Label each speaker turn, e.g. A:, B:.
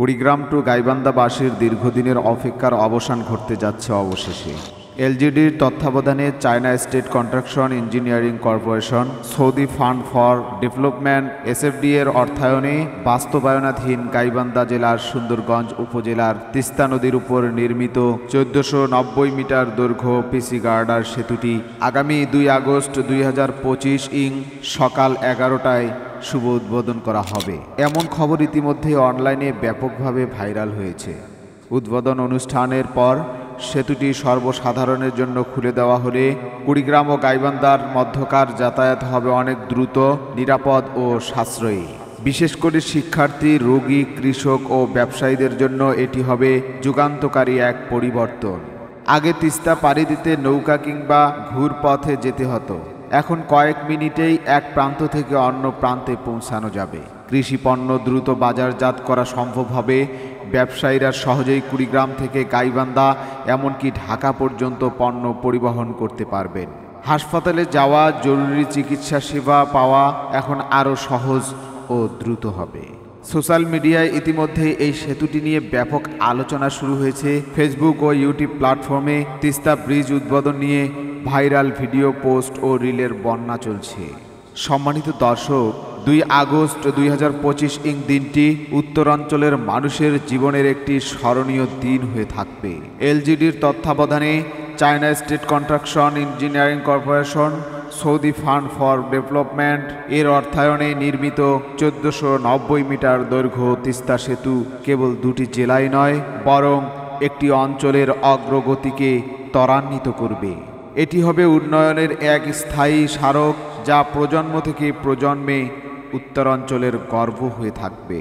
A: Kurigram two গাইবান্ধাবাসীর দীর্ঘদিনের অপেক্ষার অবসান ঘটতে যাচ্ছে অবশেষে। এলজিডির তত্ত্বাবধানে China state construction engineering corporation, Saudi fund for development SFD এর অর্থায়নে বাস্তবায়নাধীন গাইবান্ধা জেলার সুন্দরগঞ্জ উপজেলার তিস্তা নদীর উপর নির্মিত 1490 মিটার দৈর্ঘ্য পিসি গার্ডার সেতুটি আগামী 2 আগস্ট 2025 সকাল 11টায় শুভ উদ্বোধন করা হবে, এমন খবর ইতিমধ্যে অনলাইনে ব্যাপকভাবে ভাইরাল হয়েছে। উদ্বোধন অনুষ্ঠানের পর সেতুটি সর্বসাধারণের জন্য খুলে দেওয়া হলে কুড়িগ্রাম ও গাইবান্ধার মধ্যকার যাতায়াত হবে অনেক দ্রুত, নিরাপদ ও সাশ্রয়ী। বিশেষ করে শিক্ষার্থী, রোগী, কৃষক ও ব্যবসায়ীদের জন্য এটি হবে যুগান্তকারী এক পরিবর্তন। আগে তিস্তা পাড়ি দিতে নৌকা কিংবা ঘুরপথে যেতে হতো, এখন কয়েক মিনিটেই এক প্রান্ত থেকে অন্য প্রান্তে পৌঁছানো যাবে। কৃষি পণ্য দ্রুত বাজারজাত করা সম্ভব হবে। ব্যবসায়ীরা সহজেই কুড়িগ্রাম থেকে গাইবান্ধা এমনকি ঢাকা পর্যন্ত পণ্য পরিবহন করতে পারবেন। হাসপাতালে যাওয়া, জরুরি চিকিৎসা সেবা পাওয়া এখন আরও সহজ ও দ্রুত হবে। সোশ্যাল মিডিয়ায় ইতিমধ্যে এই সেতুটি নিয়ে ব্যাপক আলোচনা শুরু হয়েছে। ফেসবুক ও ইউটিউব প্ল্যাটফর্মে তিস্তা ব্রিজ উদ্বোধন নিয়ে ভাইরাল ভিডিও, পোস্ট ও রিলের বন্যা চলছে। সম্মানিত দর্শক, 2 আগস্ট 2025 দিনটি উত্তরাঞ্চলের মানুষের জীবনের একটি স্মরণীয় দিন হয়ে থাকবে। এলজিডির তত্ত্বাবধানে China state construction engineering corporation, Saudi fund for development এর অর্থায়নে নির্মিত 1490 মিটার দৈর্ঘ্য তিস্তা সেতু কেবল 2টি জেলায় নয়, বরং একটি অঞ্চলের অগ্রগতিকে ত্বরান্বিত করবে। এটি হবে উন্নয়নের এক স্থায়ী স্মারক, যা প্রজন্ম থেকে প্রজন্মে উত্তরাঞ্চলের গর্ব হয়ে থাকবে।